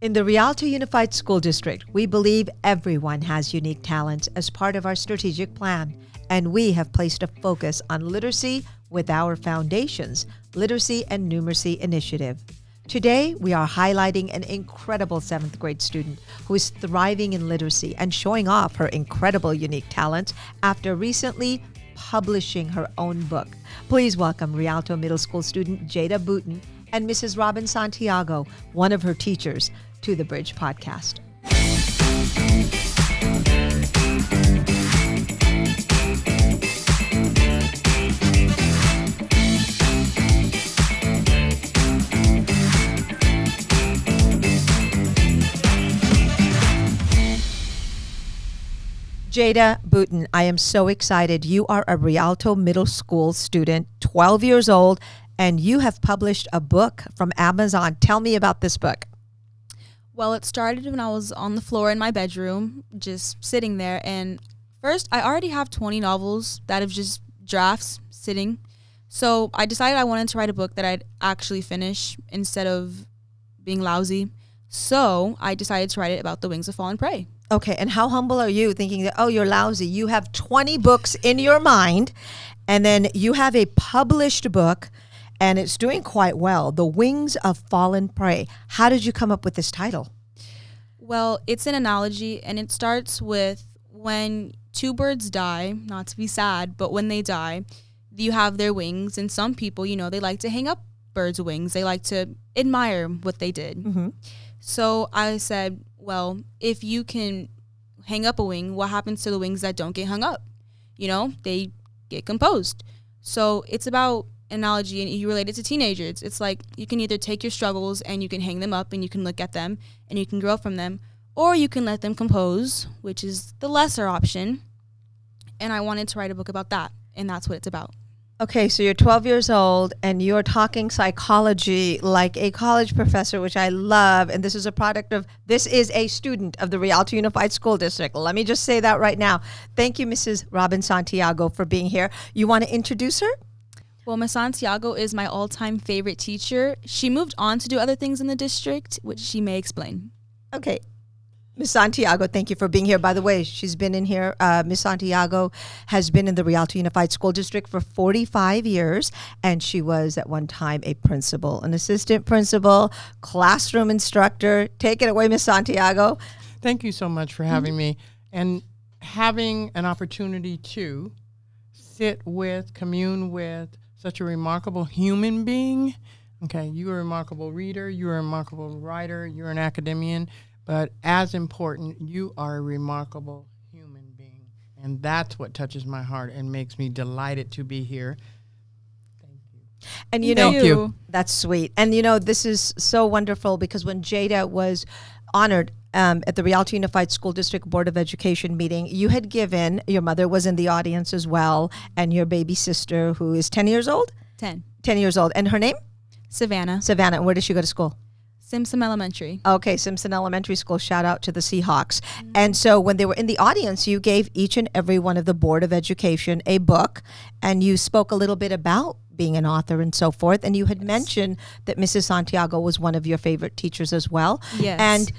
In the Rialto Unified School District, we believe everyone has unique talents as part of our strategic plan, and we have placed a focus on literacy with our Foundations Literacy and Numeracy Initiative. Today, we are highlighting an incredible 7th grade student who is thriving in literacy and showing off her incredible unique talents after recently publishing her own book. Please welcome Rialto Middle School student Jada Booten and Mrs. Robbin Santiago, one of her teachers, to the Bridge Podcast. Jada Booten, I am so excited. You are a Rialto Middle School student, 12 years old, and you have published a book from Amazon. Tell me about this book. Well, it started when I was on the floor in my bedroom, just sitting there. And first, I already have 20 novels that have just drafts sitting. So I decided I wanted to write a book that I'd actually finish instead of being lousy. So I decided to write it about the wings of fallen prey. Okay, and how humble are you thinking that, oh, you're lousy? You have 20 books in your mind, and then you have a published book, and it's doing quite well. The Wings of Fallen Prey. How did you come up with this title? Well, it's an analogy, and it starts with when two birds die, not to be sad, but when they die, you have their wings, and some people, they like to hang up birds' wings. They like to admire what they did. Mm-hmm. So I said, well, if you can hang up a wing, what happens to the wings that don't get hung up? They get composed. So it's about analogy, and you relate it to teenagers. It's like you can either take your struggles and you can hang them up and you can look at them and you can grow from them, or you can let them compose, which is the lesser option. And I wanted to write a book about that, and that's what it's about. Okay, so you're 12 years old and you're talking psychology like a college professor, which I love. And this is a student of the Rialto Unified School District. Let me just say that right now. Thank you, Mrs. Robbin Santiago, for being here. You want to introduce her? Well, Ms. Santiago is my all-time favorite teacher. She moved on to do other things in the district, which she may explain. Okay. Ms. Santiago, thank you for being here. By the way, she's been in here. Ms. Santiago has been in the Rialto Unified School District for 45 years, and she was at one time a principal, an assistant principal, classroom instructor. Take it away, Ms. Santiago. Thank you so much for having me, and having an opportunity to commune with such a remarkable human being. Okay, you're a remarkable reader, you're a remarkable writer, you're an academician. But as important, you are a remarkable human being. And that's what touches my heart and makes me delighted to be here. Thank you. And Thank you. That's sweet. And this is so wonderful because when Jada was honored at the Rialto Unified School District Board of Education meeting, you had given, your mother was in the audience as well, and your baby sister, who is 10 years old? 10 years old. And her name? Savannah. And where does she go to school? Simpson Elementary. Okay, Simpson Elementary School. Shout out to the Seahawks. Mm-hmm. And so when they were in the audience, you gave each and every one of the Board of Education a book, and you spoke a little bit about being an author and so forth. And you had mentioned that Mrs. Santiago was one of your favorite teachers as well. Yes. And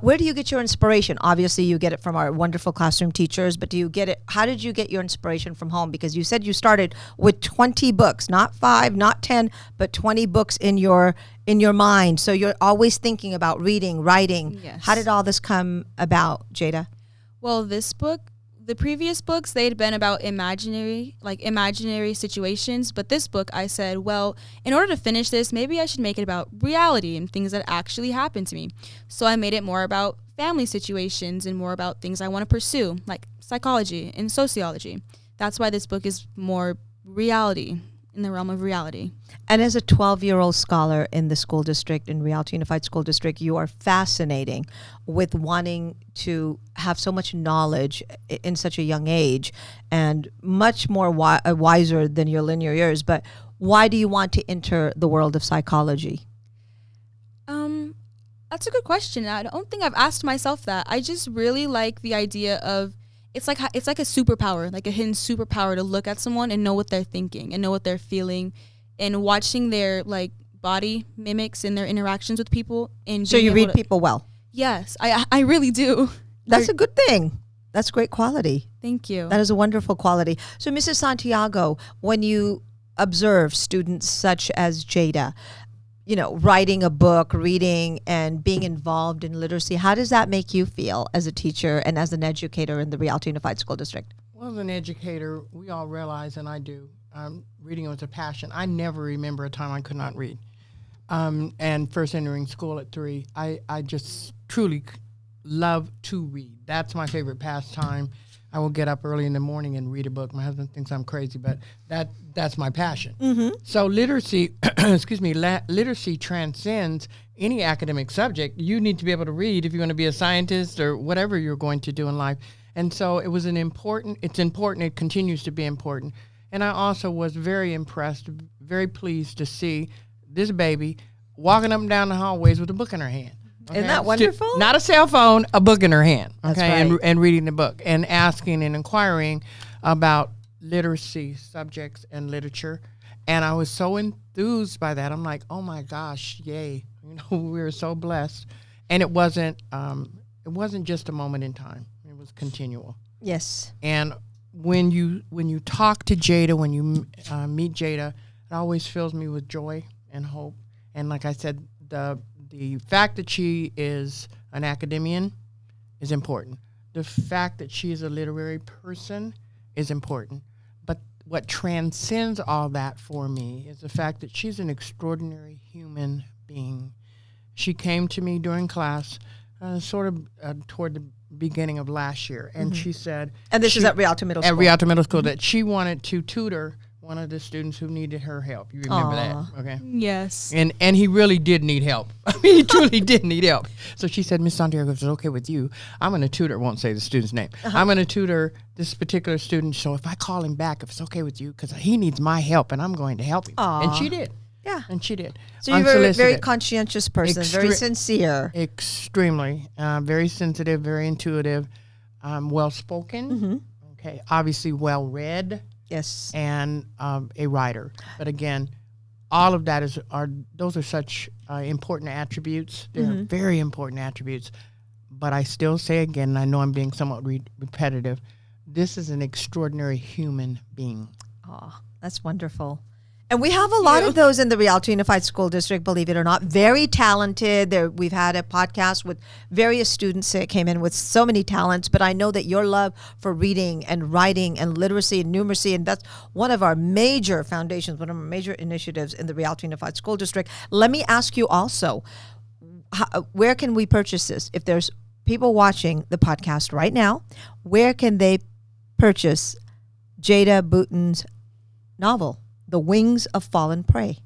where do you get your inspiration? Obviously, you get it from our wonderful classroom teachers, but how did you get your inspiration from home? Because you said you started with 20 books, not 5, not 10, but 20 books in your mind. So you're always thinking about reading, writing. Yes. How did all this come about, Jada? Well, this book, the previous books, they'd been about imaginary situations. But this book, I said, well, in order to finish this, maybe I should make it about reality and things that actually happened to me. So I made it more about family situations and more about things I want to pursue, like psychology and sociology. That's why this book is more reality, in the realm of reality. And as a 12-year-old scholar in the school district, in Rialto Unified School District, you are fascinating with wanting to have so much knowledge in such a young age and much more wiser than your linear years. But why do you want to enter the world of psychology? That's a good question. I don't think I've asked myself that. I just really like the idea of it's like a superpower, like a hidden superpower to look at someone and know what they're thinking and know what they're feeling, and watching their body mimics in their interactions with people. And So you read people well. Yes, I really do. That's a good thing. That's great quality. Thank you. That is a wonderful quality. So, Mrs. Santiago, when you observe students such as Jada, writing a book, reading, and being involved in literacy, how does that make you feel as a teacher and as an educator in the Rialto Unified School District? Well, as an educator, we all realize, and I do, reading was a passion. I never remember a time I could not read. And first entering school at 3, I just truly love to read. That's my favorite pastime. I will get up early in the morning and read a book. My husband thinks I'm crazy, but that's my passion. Mm-hmm. So literacy, literacy transcends any academic subject. You need to be able to read if you're going to be a scientist or whatever you're going to do in life. And so it was it's important, it continues to be important. And I also was very impressed, very pleased to see this baby walking up and down the hallways with a book in her hand. Okay? Isn't that wonderful? Not a cell phone, a book in her hand. That's okay, right. and reading the book and asking and inquiring about literacy subjects and literature. And I was so enthused by that. I'm like, oh my gosh, yay. We were so blessed. And it wasn't just a moment in time. It was continual. Yes. And when you talk to Jada, when you meet Jada, it always fills me with joy and hope. And like I said, the fact that she is an academician is important. The fact that she is a literary person is important. But what transcends all that for me is the fact that she's an extraordinary human being. She came to me during class, toward the beginning of last year, and she said... And this is at Rialto Middle School. At Rialto Middle School, that she wanted to tutor one of the students who needed her help. You remember that, okay? Yes. And he really did need help. I mean, he truly did need help. So she said, Miss Santiago, if it's okay with you, I'm going to tutor, won't say the student's name. I'm going to tutor this particular student, so if I call him back, if it's okay with you, because he needs my help, and I'm going to help him. And she did. Yeah. And she did. So you're a very conscientious person, very sincere. Extremely. Very sensitive, very intuitive, well-spoken, okay, obviously well-read. Yes. And a writer. But again, all of that those are such important attributes. They're very important attributes. But I still say again, and I know I'm being somewhat repetitive, this is an extraordinary human being. Oh, that's wonderful. And we have a lot of those in the Rialto Unified School District, believe it or not. Very talented. We've had a podcast with various students that came in with so many talents, but I know that your love for reading and writing and literacy and numeracy, and that's one of our major foundations, one of our major initiatives in the Rialto Unified School District. Let me ask you also, where can we purchase this? If there's people watching the podcast right now, where can they purchase Jada Booten's novel, The Wings of Fallen Prey?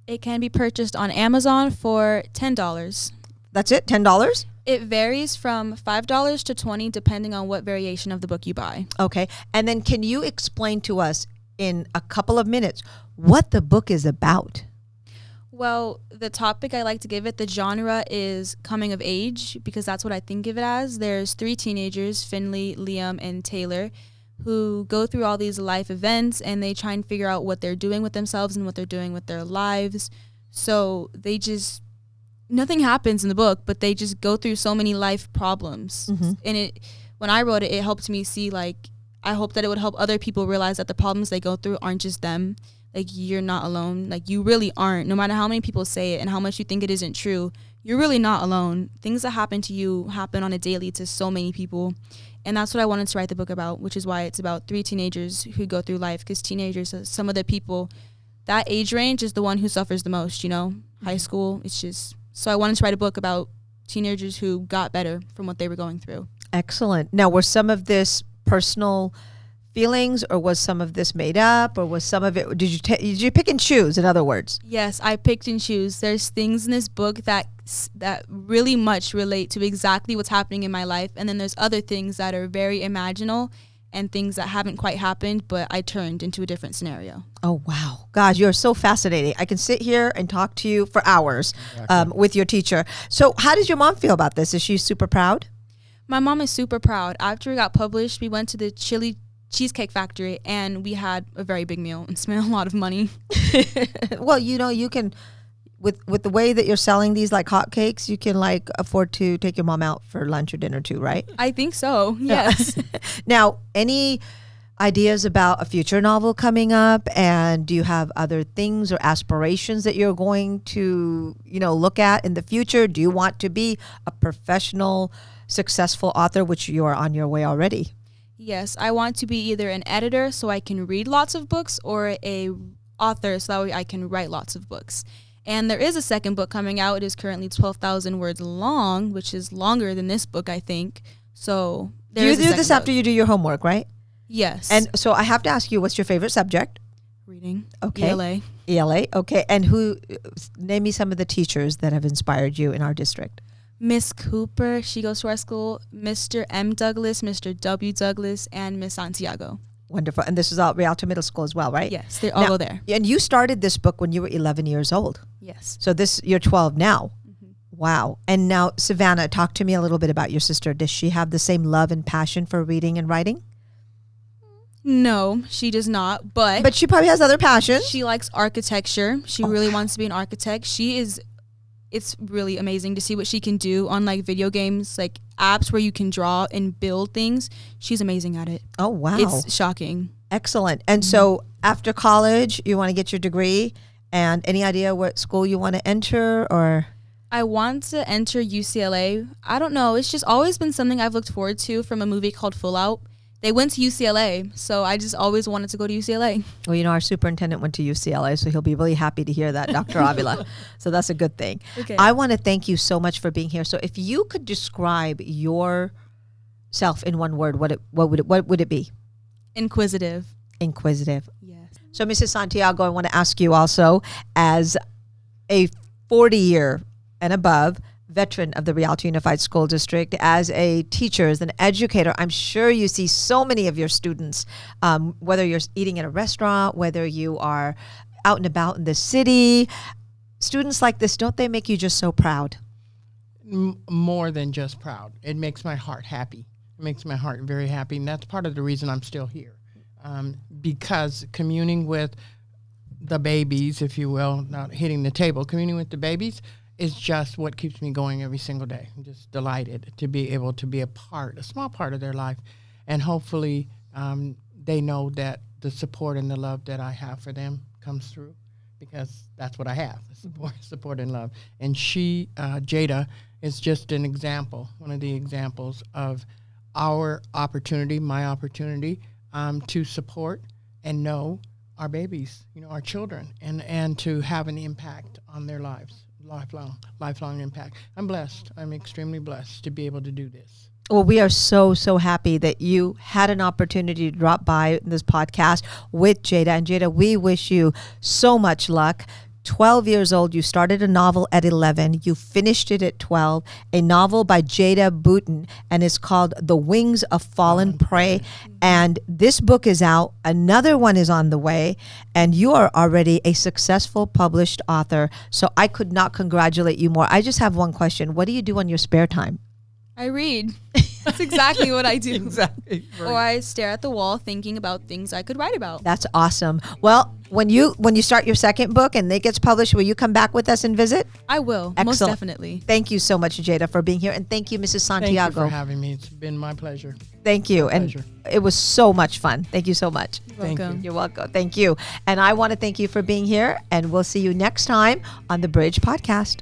It can be purchased on Amazon for $10. That's it? $10? It varies from $5 to $20 depending on what variation of the book you buy. Okay. And then can you explain to us in a couple of minutes what the book is about? Well, the topic I like to give it, the genre is coming of age, because that's what I think of it as. There's 3 teenagers, Finley, Liam, and Taylor, who go through all these life events and they try and figure out what they're doing with themselves and what they're doing with their lives. So nothing happens in the book, but they just go through so many life problems. And when I wrote it, it helped me see, I hope that it would help other people realize that the problems they go through aren't just them. You're not alone. You really aren't. No matter how many people say it and how much you think it isn't true, you're really not alone. Things that happen to you happen on a daily to so many people. And that's what I wanted to write the book about, which is why it's about 3 teenagers who go through life, because teenagers, some of the people, that age range is the one who suffers the most, high school. It's just, so I wanted to write a book about teenagers who got better from what they were going through. Excellent. Now, were some of this personal feelings, or was some of this made up, or was some of it, did you pick and choose, in other words? Yes, I picked and choose. There's things in this book that really much relate to exactly what's happening in my life, and then there's other things that are very imaginal and things that haven't quite happened, but I turned into a different scenario. Oh, wow. God, you're so fascinating. I can sit here and talk to you for hours with your teacher. So how does your mom feel about this? Is she super proud? My mom is super proud. After it got published, we went to the Cheesecake Factory and we had a very big meal and spent a lot of money. Well, you can with the way that you're selling these like hotcakes, you can like afford to take your mom out for lunch or dinner too, right? I think so. Yes. Now, any ideas about a future novel coming up, and do you have other things or aspirations that you're going to, look at in the future? Do you want to be a professional, successful author, which you are on your way already? Yes, I want to be either an editor so I can read lots of books, or a author so that way I can write lots of books. And there is a second book coming out. It is currently 12,000 words long, which is longer than this book, I think. So do you do this after you do your homework, right? Yes. And so I have to ask you, what's your favorite subject? Reading. Okay. ELA. ELA. Okay. And name me some of the teachers that have inspired you in our district. Miss Cooper, she goes to our school, Mr. M. Douglas, Mr. W. Douglas, and Miss Santiago. Wonderful. And this is all Rialto Middle School as well, right? Yes, they all go there. And you started this book when you were 11 years old. Yes. So you're 12 now. Mm-hmm. Wow. And now, Savannah, talk to me a little bit about your sister. Does she have the same love and passion for reading and writing? No, she does not. But she probably has other passions. She likes architecture. She really wants to be an architect. It's really amazing to see what she can do on like video games, like apps where you can draw and build things. She's amazing at it. Oh, wow. It's shocking. Excellent. And so after college, you want to get your degree, and any idea what school you want to enter? Or I want to enter UCLA. I don't know. It's just always been something I've looked forward to from a movie called Full Out. They went to UCLA, so I just always wanted to go to UCLA. Well, our superintendent went to UCLA, so he'll be really happy to hear that, Dr. Avila. So that's a good thing. Okay. I want to thank you so much for being here. So if you could describe yourself in one word, what would it be? Inquisitive. Inquisitive. Yes. So Mrs. Santiago, I want to ask you also, as a 40-year and above veteran of the Rialto Unified School District, as a teacher, as an educator, I'm sure you see so many of your students, whether you're eating at a restaurant, whether you are out and about in the city. Students like this, don't they make you just so proud? More than just proud. It makes my heart happy. It makes my heart very happy, and that's part of the reason I'm still here. Because communing with the babies, if you will, not hitting the table, communing with the babies is just what keeps me going every single day. I'm just delighted to be able to be a small part of their life. And hopefully they know that the support and the love that I have for them comes through, because that's what I have, support and love. And she, Jada, is just an example, one of the examples of our opportunity, my opportunity, to support and know our babies, our children, and to have an impact on their lives. Lifelong impact. I'm blessed. I'm extremely blessed to be able to do this. Well, we are so, so happy that you had an opportunity to drop by this podcast with Jada. And Jada, we wish you so much luck. 12 years old, you started a novel at 11. You finished it at 12. A novel by Jada Booten, and it's called The Wings of Fallen Prey. And this book is out. Another one is on the way. And you are already a successful published author. So I could not congratulate you more. I just have one question. What do you do on your spare time? I read. That's exactly what I do. Exactly. Or I stare at the wall thinking about things I could write about. That's awesome. Well, when you start your second book and it gets published, will you come back with us and visit? I will. Excellent. Most definitely. Thank you so much, Jada, for being here. And thank you, Mrs. Santiago. Thank you for having me. It's been my pleasure. Thank you. And pleasure. It was so much fun. Thank you so much. Thank Welcome. you. You're welcome. Thank you. And I want to thank you for being here. And we'll see you next time on the Bridge Podcast.